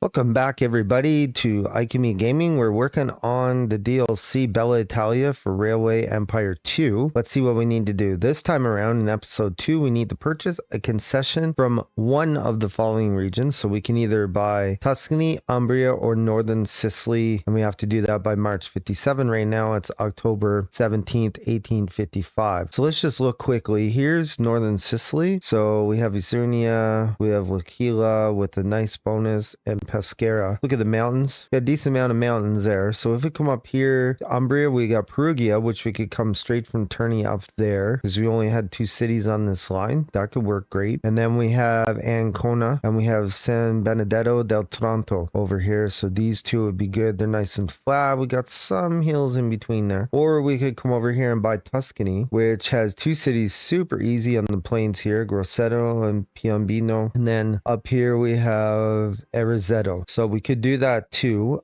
Welcome back, everybody, to Ikemi Gaming. We're working on the DLC Bella Italia for Railway Empire 2. Let's see what we need to do. This time around in episode 2, we need to purchase a concession from one of the following regions. So we can either buy Tuscany, Umbria, or Northern Sicily. And we have to do that by March 57. Right now, it's October 17th, 1855. So let's just look quickly. Here's Northern Sicily. So we have Isernia, we have L'Aquila with a nice bonus, and Pescara. Look at the mountains. Got a decent amount of mountains there. So if we come up here to Umbria, we got Perugia, which we could come straight from Terni up there because we only had 2 cities on this line. That could work great. And then we have Ancona and we have San Benedetto del Tronto over here. So these two would be good. They're nice and flat. We got some hills in between there. Or we could come over here and buy Tuscany, which has 2 cities super easy on the plains here, Grosseto and Piombino. And then up here we have Erizeto. So we could do that too.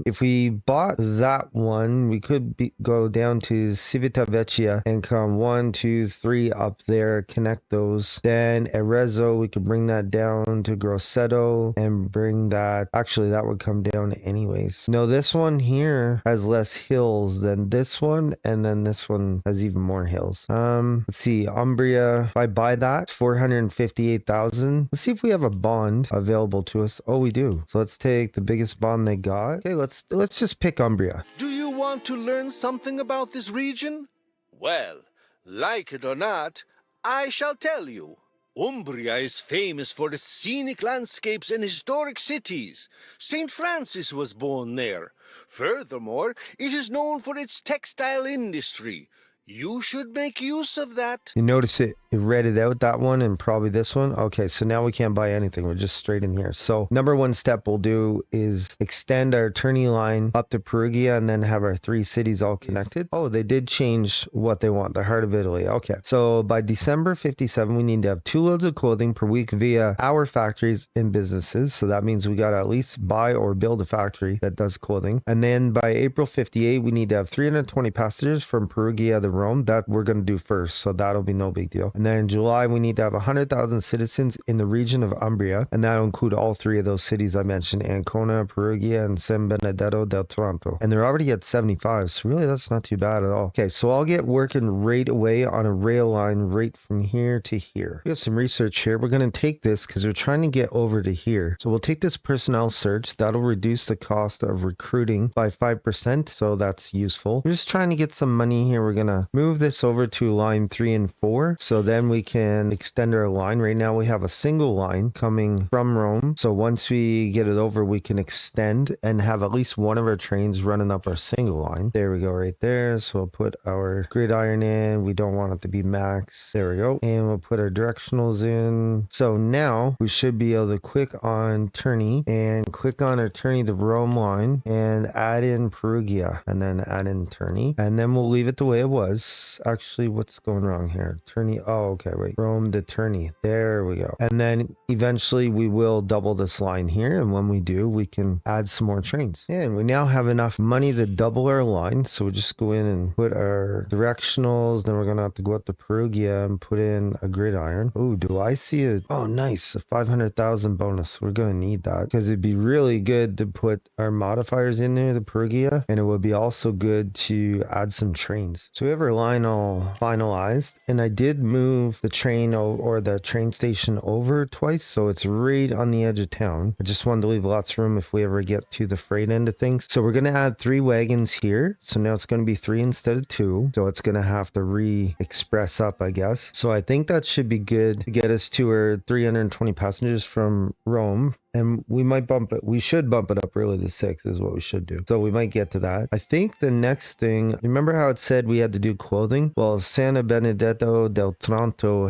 If we bought that one, we could go down to Civitavecchia and come 1, 2, 3 up there, connect those. Then Arezzo, we could bring that down to Grosseto and bring that. Actually, that would come down anyways. No, this one here has less hills than this one, and then this one has even more hills. Let's see, Umbria. If I buy that, it's 458,000. Let's see if we have a bond available to us. Oh, we do. So let's take the biggest bond they got. Okay, let's just pick Umbria. Do you want to learn something about this region? Well, like it or not, I shall tell you. Umbria is famous for its scenic landscapes and historic cities. St. Francis was born there. Furthermore, it is known for its textile industry. You should make use of that. You notice it read it out, that one, and probably this one. Okay, so now we can't buy anything. We're just straight in here. So number one step we'll do is extend our Terni line up to Perugia and then have our 3 cities all connected. Oh, they did change what they want, the heart of Italy. Okay, so by December 57, we need to have 2 loads of clothing per week via our factories and businesses. So that means we got to at least buy or build a factory that does clothing. And then by April 58, we need to have 320 passengers from Perugia to Rome. That we're going to do first, so that'll be no big deal. And then in July, we need to have 100,000 citizens in the region of Umbria, and that'll include all 3 of those cities I mentioned, Ancona, Perugia, and San Benedetto del Tronto. And they're already at 75, so really that's not too bad at all. Okay, so I'll get working right away on a rail line right from here to here. We have some research here. We're going to take this because we're trying to get over to here. So we'll take this personnel search. That'll reduce the cost of recruiting by 5%, so that's useful. We're just trying to get some money here. We're going to move this over to line 3 and 4, so then we can extend our line. Right now we have a single line coming from Rome, so once we get it over we can extend and have at least one of our trains running up our single line. There we go, right there. So we'll put our gridiron in. We don't want it to be max. There we go. And we'll put our directionals in. So now we should be able to click on Terni and click on our Terni to Rome line and add in Perugia and then add in Terni, and then we'll leave it the way it was. Actually, what's going wrong here? Terni. Oh, okay, wait. Rome to Terni. There we go. And then eventually we will double this line here, and when we do, we can add some more trains. And we now have enough money to double our line, so we'll just go in and put our directionals. Then we're gonna have to go up to Perugia and put in a gridiron. Oh, do I see a? Oh, nice, a 500,000 bonus. We're gonna need that because it'd be really good to put our modifiers in there, the Perugia, and it would be also good to add some trains. So we have our line all finalized, and I did move the train or the train station over twice, so it's right on the edge of town. I just wanted to leave lots of room if we ever get to the freight end of things. So we're going to add 3 wagons here, so now it's going to be 3 instead of 2, so it's going to have to re-express up, I guess. So I think that should be good to get us to our 320 passengers from Rome. And we might bump it. We should bump it up really to 6 is what we should do. So we might get to that. I think the next thing, remember how it said we had to do clothing? Well, San Benedetto del Tronto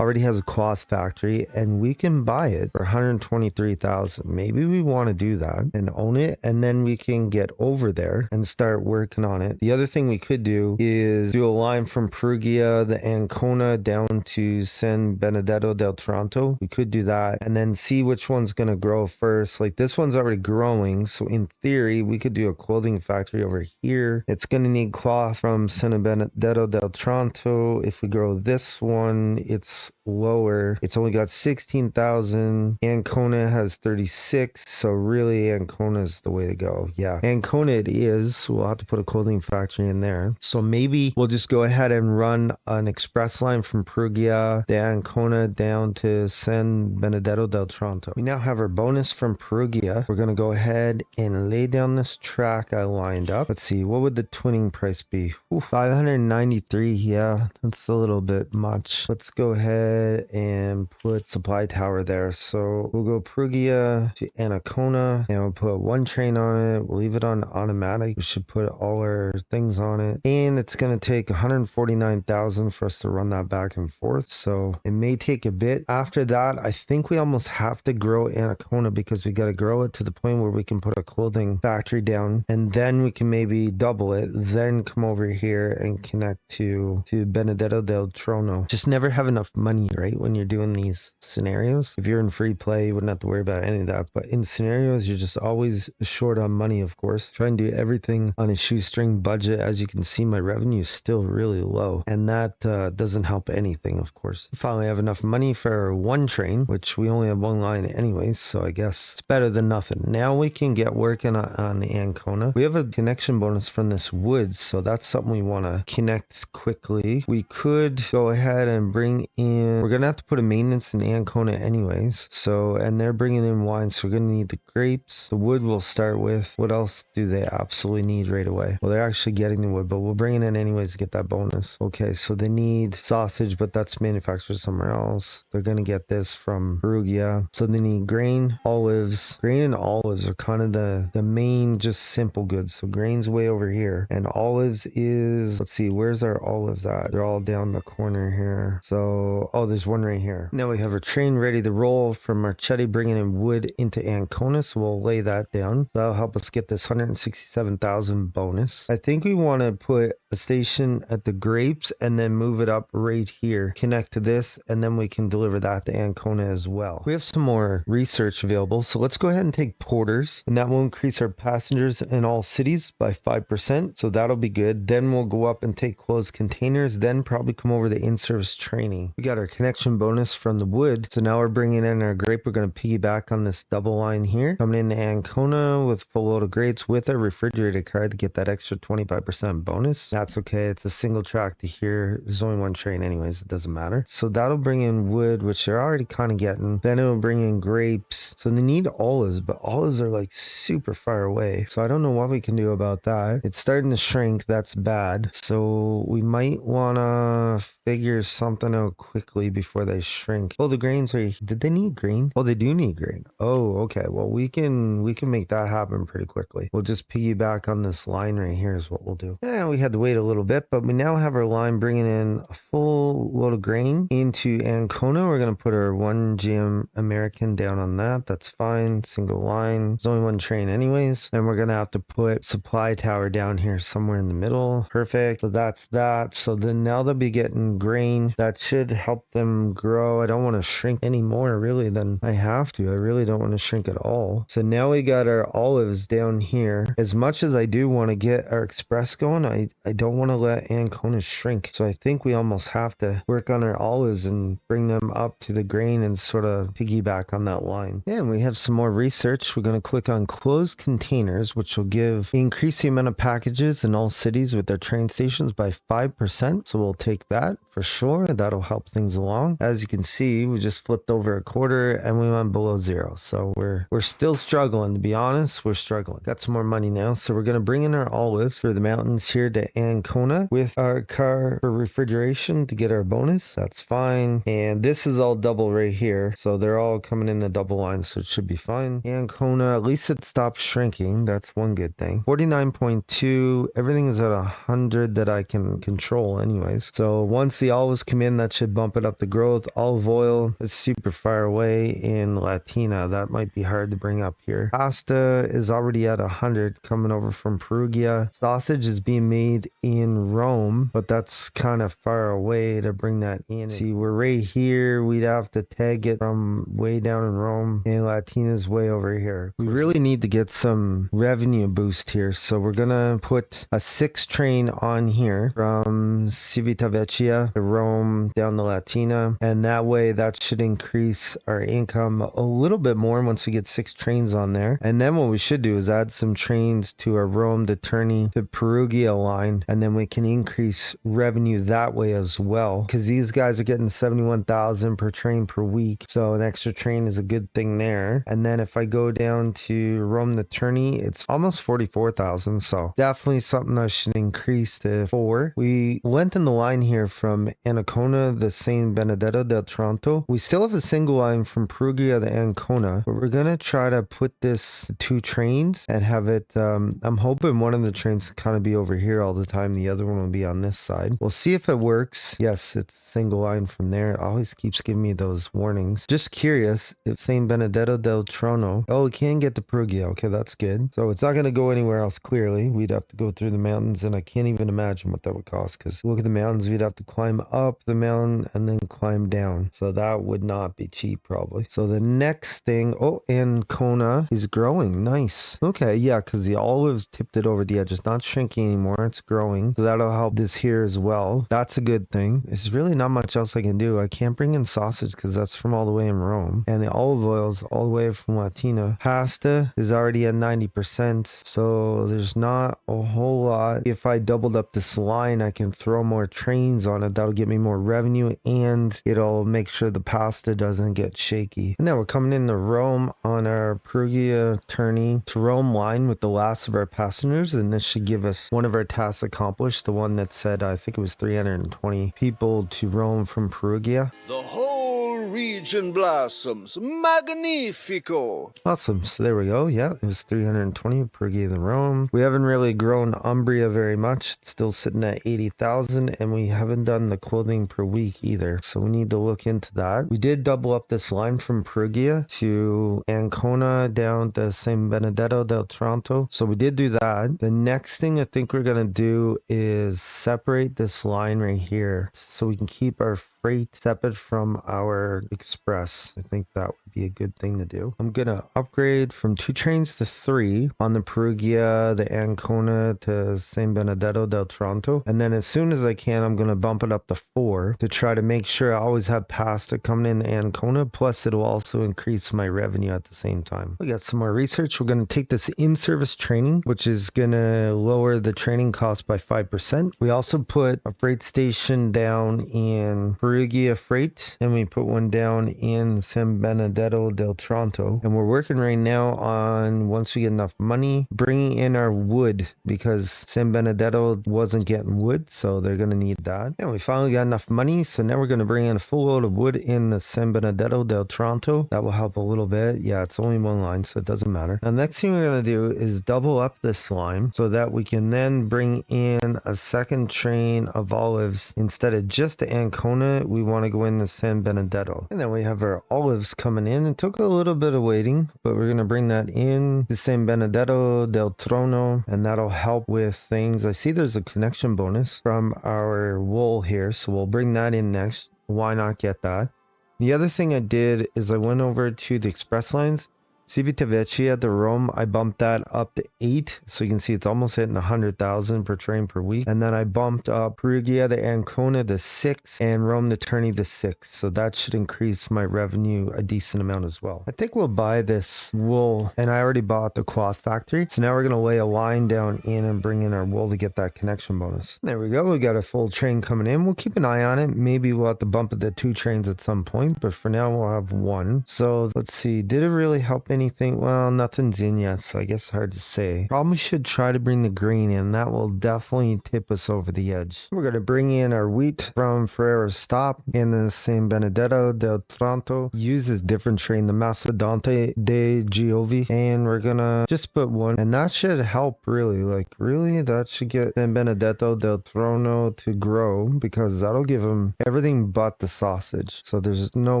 already has a cloth factory, and we can buy it for 123,000. Maybe we want to do that and own it, and then we can get over there and start working on it. The other thing we could do is do a line from Perugia, the Ancona down to San Benedetto del Tronto. We could do that and then see which one's going to grow first. Like this one's already growing. So in theory, we could do a clothing factory over here. It's going to need cloth from San Benedetto del Tronto. If we grow this one, it's lower. It's only got 16,000. Ancona has 36. So really Ancona is the way to go. Yeah, Ancona it is. We'll have to put a clothing factory in there. So maybe we'll just go ahead and run an express line from Perugia to Ancona down to San Benedetto del Tronto. We now have our bonus from Perugia. We're going to go ahead and lay down this track I lined up. Let's see, what would the twinning price be? Ooh, 593. Yeah, that's a little bit much. Let's go ahead and put supply tower there. So we'll go Perugia to Ancona and we'll put one train on it. We'll leave it on automatic. We should put all our things on it. And it's going to take 149,000 for us to run that back and forth. So it may take a bit. After that, I think we almost have to grow Ancona because we got to grow it to the point where we can put a clothing factory down and then we can maybe double it, then come over here and connect to Benedetto del Trono. Just never have enough money, right? When you're doing these scenarios. If you're in free play, you wouldn't have to worry about any of that. But in scenarios, you're just always short on money, of course. Try and do everything on a shoestring budget. As you can see, my revenue is still really low. And that doesn't help anything, of course. Finally, I have enough money for one train, which we only have one line anyways. So I guess it's better than nothing. Now we can get working on Ancona. We have a connection bonus from this wood. So that's something we want to connect quickly. We could go ahead and bring in, we're going to have to put a maintenance in Ancona anyways. So, and they're bringing in wine. So we're going to need the grapes. The wood we'll start with. What else do they absolutely need right away? Well, they're actually getting the wood, but we'll bring it in anyways to get that bonus. Okay, so they need sausage, but that's manufactured somewhere else. They're going to get this from Perugia. So they need grain, olives. Grain and olives are kind of the main just simple goods. So grain's way over here. And olives is, let's see, where's our olives at? They're all down the corner here. So, oh, there's one right here. Now we have our train ready to roll from Marchetti, bringing in wood into Ancona. So we'll lay that down. That'll help us get this 167,000 bonus. I think we want to put a station at the grapes and then move it up right here. Connect to this and then we can deliver that to Ancona as well. We have some more research available. So let's go ahead and take porters and that will increase our passengers in all cities by 5%. So that'll be good. Then we'll go up and take closed containers, then probably come over the in-service training. We got our connection bonus from the wood. So now we're bringing in our grape. We're going to piggyback on this double line here. Coming into Ancona with full load of grapes with a refrigerated card to get that extra 25% bonus. That's okay. It's a single track to here. There's only one train anyways. It doesn't matter. So that'll bring in wood, which they're already kind of getting. Then it'll bring in grapes. So they need olives, but olives are like super far away. So I don't know what we can do about that. It's starting to shrink. That's bad. So we might want to figure something out quickly before they shrink. Oh, the grains are, did they need grain? Oh, they do need grain. Oh, okay. Well, we can make that happen pretty quickly. We'll just piggyback on this line right here is what we'll do. Yeah, we had to wait a little bit, but we now have our line bringing in a full load of grain into Ancona. We're going to put our 1 GM American down on that. That's fine. Single line. There's only one train anyways. And we're going to have to put supply tower down here somewhere in the middle. Perfect. So that's that. So then now they'll be getting grain. That should help them grow. I don't want to shrink any more really than I have to. I really don't want to shrink at all. So now we got our olives down here. As much as I do want to get our express going, I don't want to let Ancona shrink. So I think we almost have to work on our olives and bring them up to the grain and sort of piggyback on that line. Yeah, and we have some more research. We're going to click on closed containers, which will increase the amount of packages in all cities with their train stations by 5%. So we'll take that for sure. That'll help things along. As you can see, we just flipped over a quarter and we went below zero. So we're still struggling, to be honest. We're struggling. Got some more money now. So we're going to bring in our olives through the mountains here to Ancona with our car for refrigeration to get our bonus. That's fine. And this is all double right here. So they're all coming in the double line. So it should be fine. Ancona, at least it stopped shrinking. That's one good thing. 49.2. Everything is at 100 that I can control anyways. So once the olives come in, that should bump it up the growth. Olive oil is super far away in Latina. That might be hard to bring up here. Pasta is already at 100 coming over from Perugia. Sausage is being made in Rome, but that's kind of far away to bring that in. See, we're right here. We'd have to tag it from way down in Rome. Rome, and Latina's way over here. We really need to get some revenue boost here, so we're gonna put a 6 train on here from Civitavecchia to Rome down to Latina, and that way that should increase our income a little bit more once we get 6 trains on there. And then what we should do is add some trains to our Rome to Terni to Perugia line, and then we can increase revenue that way as well, because these guys are getting 71,000 per train per week, so an extra train is a good thing there. And then if I go down to Rome to Terni, it's almost 44,000, so definitely something I should increase to 4. We lengthened the line here from Ancona to San Benedetto del Tronto. We still have a single line from Perugia to Ancona, but we're gonna try to put this to 2 trains and have it, I'm hoping one of the trains to kind of be over here all the time, the other one will be on this side. We'll see if it works. Yes, it's single line from there. It always keeps giving me those warnings. Just curious if San Benedetto del Trono, oh, we can get to Perugia. Okay, that's good. So it's not going to go anywhere else, clearly. We'd have to go through the mountains, and I can't even imagine what that would cost, because look at the mountains. We'd have to climb up the mountain and then climb down, so that would not be cheap probably. So the next thing, oh, Ancona is growing. Nice. Okay, yeah, because the olives tipped it over the edge. It's not shrinking anymore, it's growing, so that'll help this here as well. That's a good thing. There's really not much else I can do. I can't bring in sausage because that's from all the way in Rome, and the olive oil's all the way from Latina. Pasta is already at 90%, so there's not a whole lot. If I doubled up this line, I can throw more trains on it. That'll get me more revenue, and it'll make sure the pasta doesn't get shaky. And now we're coming into Rome on our Perugia Terni to Rome line with the last of our passengers, and this should give us one of our tasks accomplished, the one that said I think it was 320 people to Rome from Perugia. The whole region blossoms. Magnifico. Awesome. So there we go. Yeah, it was 320 Perugia to Rome. We haven't really grown Umbria very much. It's still sitting at 80,000, and we haven't done the clothing per week either, so we need to look into that. We did double up this line from Perugia to Ancona down to San Benedetto del Tronto, so we did do that. The next thing I think we're going to do is separate this line right here so we can keep our freight separate from our express. I think that would be a good thing to do. I'm going to upgrade from 2 trains to 3 on the Perugia, the Ancona to San Benedetto del Tronto, and then as soon as I can, I'm going to bump it up to 4 to try to make sure I always have pasta coming in Ancona, plus it'll also increase my revenue at the same time. We got some more research. We're going to take this in-service training, which is going to lower the training cost by 5%. We also put a freight station down in Perugia Freight, and we put one down in San Benedetto del Tronto, and we're working right now on, once we get enough money, bringing in our wood, because San Benedetto wasn't getting wood, so they're going to need that. And we finally got enough money, so now we're going to bring in a full load of wood in the San Benedetto del Tronto. That will help a little bit. Yeah, it's only one line, so it doesn't matter. And the next thing we're going to do is double up this line so that we can then bring in a second train of olives. Instead of just to Ancona, we want to go into San Benedetto. And then we have our olives coming in. It took a little bit of waiting, but we're going to bring that in to San Benedetto del Trono, and that'll help with things. I see there's a connection bonus from our wool here, so we'll bring that in next. Why not get that? The other thing I did is I went over to the express lines. Civitavecchia to Rome, I bumped that up to 8, so you can see it's almost hitting 100,000 per train per week. And then I bumped up Perugia to Ancona to 6 and Rome to Terni to 6, so that should increase my revenue a decent amount as well. I think we'll buy this wool, and I already bought the cloth factory, so now we're going to lay a line down in and bring in our wool to get that connection bonus. There we go. We got a full train coming in. We'll keep an eye on it. Maybe we'll have to bump it to 2 trains at some point, but for now we'll have 1. So let's see, did it really help anything? Well, nothing's in yet, so I guess hard to say. Probably should try to bring the grain in. That will definitely tip us over the edge. We're going to bring in our wheat from Ferrero Stop in the San Benedetto del Tronto. Uses different train, the Macedonte de Giovi, and we're going to just put 1, and that should help really. Really, that should get San Benedetto del Trono to grow, because that'll give him everything but the sausage. So there's no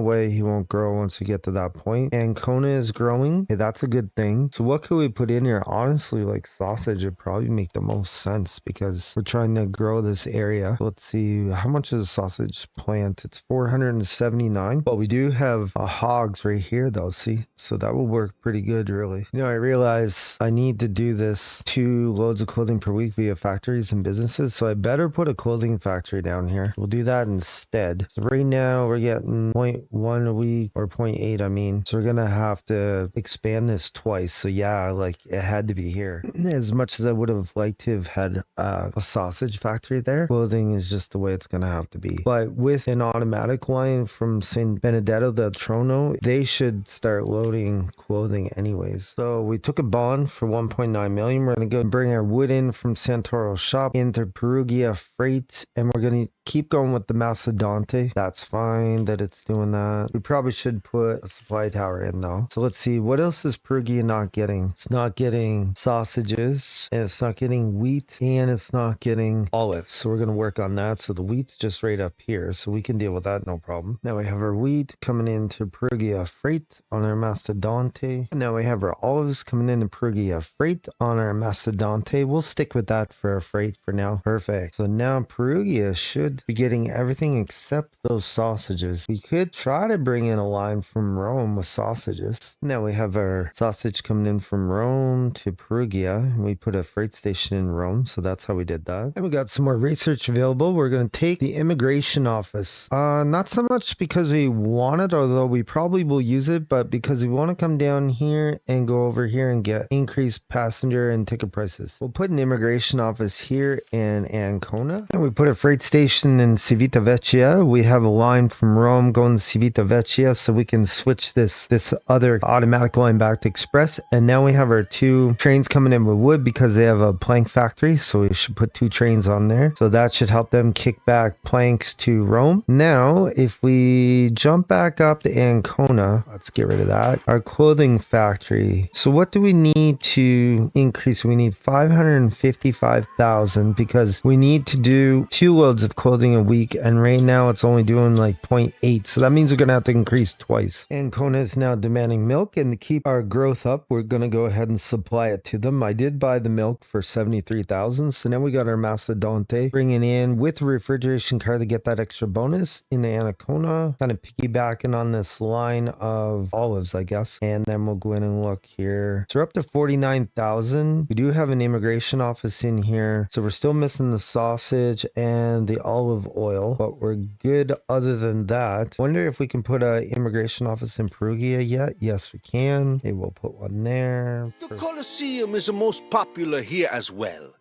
way he won't grow once we get to that point. Ancona is growing. growing. Okay, that's a good thing. So what could we put in here? Honestly, like sausage would probably make the most sense because we're trying to grow this area. Let's see, how much is a sausage plant? It's 479. But we do have hogs right here though, see? So that will work pretty good, really. You know, I realize I need to do this 2 loads of clothing per week via factories and businesses. So I better put a clothing factory down here. We'll do that instead. So right now we're getting 0.1 a week, or 0.8, I mean. So we're gonna have to expand this twice. So yeah, like it had to be here. As much as I would have liked to have had a sausage factory there, clothing is just the way it's gonna have to be. But with an automatic line from San Benedetto del Trono, they should start loading clothing anyways. So we took a bond for 1.9 million. We're gonna go and bring our wood in from Santoro shop into Perugia freight, and we're gonna keep going with the Macedonte. That's fine that it's doing that. We probably should put a supply tower in though. So let's see, what else is Perugia not getting? It's not getting sausages, and it's not getting wheat, and it's not getting olives. So we're going to work on that. So the wheat's just right up here, so we can deal with that, no problem. Now we have our wheat coming into Perugia freight on our Macedonte. And now we have our olives coming into Perugia freight on our Macedonte. We'll stick with that for our freight for now. Perfect. So now Perugia should be getting everything except those sausages. We could try to bring in a line from Rome with sausages. Now we have our sausage coming in from Rome to Perugia, and we put a freight station in Rome, so that's how we did that. And we got some more research available. We're going to take the immigration office. Not so much because we want it, although we probably will use it, but because we want to come down here and go over here and get increased passenger and ticket prices. We'll put an immigration office here in Ancona, and we put a freight station in Civitavecchia. We have a line from Rome going to Civitavecchia, so we can switch this other automatic line back to express. And now we have our 2 trains coming in with wood because they have a plank factory, so we should put 2 trains on there. So that should help them kick back planks to Rome. Now if we jump back up to Ancona, let's get rid of that. Our clothing factory. So what do we need to increase? We need 555,000 because we need to do 2 loads of clothing a week, and right now it's only doing like 0.8. So that means we're gonna have to increase twice. Ancona is now demanding milk, and to keep our growth up, we're gonna go ahead and supply it to them. I did buy the milk for 73,000. So now we got our Macedonte bringing in with a refrigeration car to get that extra bonus in the Ancona, kind of piggybacking on this line of olives, I guess. And then we'll go in and look here. So we're up to 49,000. We do have an immigration office in here, so we're still missing the sausage and the olive oil, but we're good other than that. Wonder if we can put an immigration office in Perugia yet. Yes, we can. Okay, we'll put one there. The Colosseum is the most popular here as well.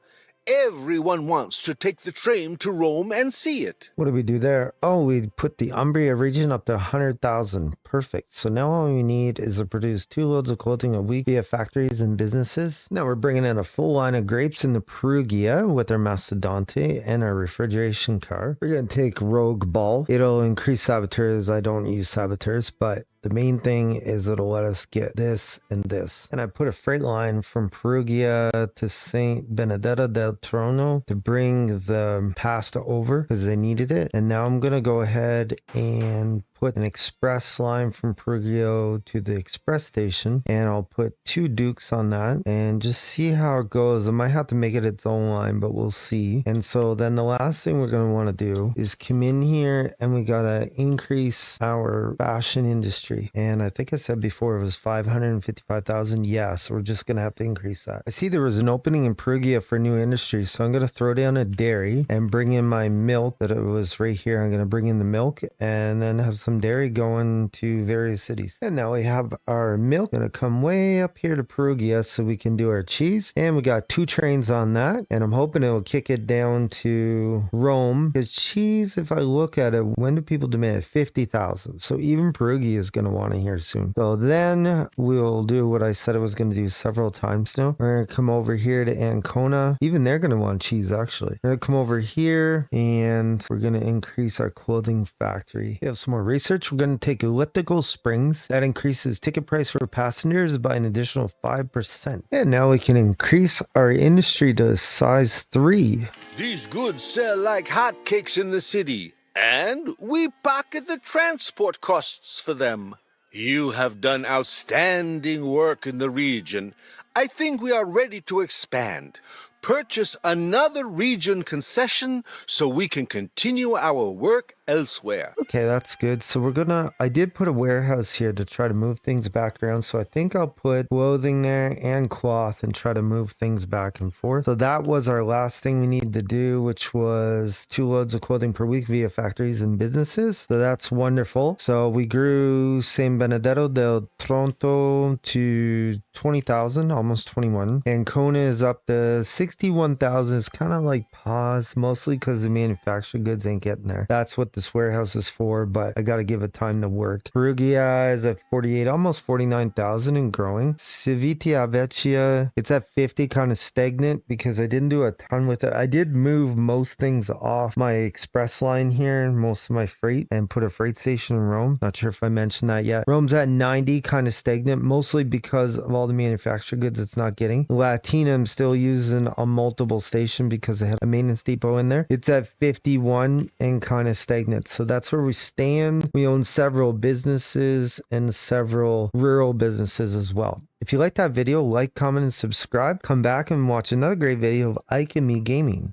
Everyone wants to take the train to Rome and see it. What do we do there? Oh, we put the Umbria region up to 100,000. Perfect. So now all we need is to produce 2 loads of clothing a week via factories and businesses. Now we're bringing in a full line of grapes into Perugia with our Macedonte and our refrigeration car. We're going to take Rogue Ball. It'll increase saboteurs. I don't use saboteurs, but the main thing is it'll let us get this and this. And I put a freight line from Perugia to St. Benedetto del Trono to bring the pasta over because they needed it. And now I'm going to go ahead and put an express line from Perugia to the express station, and I'll put 2 Dukes on that and just see how it goes. I might have to make it its own line, but we'll see. And so then the last thing we're going to want to do is come in here, and we got to increase our fashion industry. And I think I said before it was 555,000. Yeah, so we're just going to have to increase that. I see there was an opening in Perugia for new industry, so I'm going to throw down a dairy and bring in my milk that it was right here. I'm going to bring in the milk and then have some dairy going to various cities. And now we have our milk going to come way up here to Perugia so we can do our cheese. And we got 2 trains on that, and I'm hoping it will kick it down to Rome, because cheese, if I look at it, when do people demand it? 50,000. So even Perugia is going to want to hear soon. So then we'll do what I said I was going to do several times now. We're going to come over here to Ancona. Even they're going to want cheese, actually. We're going to come over here and we're going to increase our clothing factory. We have some more research. We're going to take elliptical springs. That increases ticket price for passengers by an additional 5%. And now we can increase our industry to size 3. These goods sell like hotcakes in the city, and we pocket the transport costs for them. You have done outstanding work in the region. I think we are ready to expand. Purchase another region concession so we can continue our work elsewhere. Okay, that's good. So I did put a warehouse here to try to move things back around. So I think I'll put clothing there and cloth and try to move things back and forth. So that was our last thing we needed to do, which was 2 loads of clothing per week via factories and businesses. So that's wonderful. So we grew San Benedetto del Tronto to 20,000, almost 21. Ancona is up to 61,000. It's kind of like pause, mostly because the manufactured goods ain't getting there. That's what this warehouse is for, but I got to give it time to work. Perugia is at 48, almost 49,000 and growing. Civita Vecchia, it's at 50, kind of stagnant because I didn't do a ton with it. I did move most things off my express line here, most of my freight, and put a freight station in Rome. Not sure if I mentioned that yet. Rome's at 90, kind of stagnant, mostly because of all the manufactured goods it's not getting. Latina, I'm still using a multiple station because I had a maintenance depot in there. It's at 51 and kind of stagnant. So that's where we stand. We own several businesses and several rural businesses as well. If you like that video, like, comment, and subscribe. Come back and watch another great video of Ike and me gaming.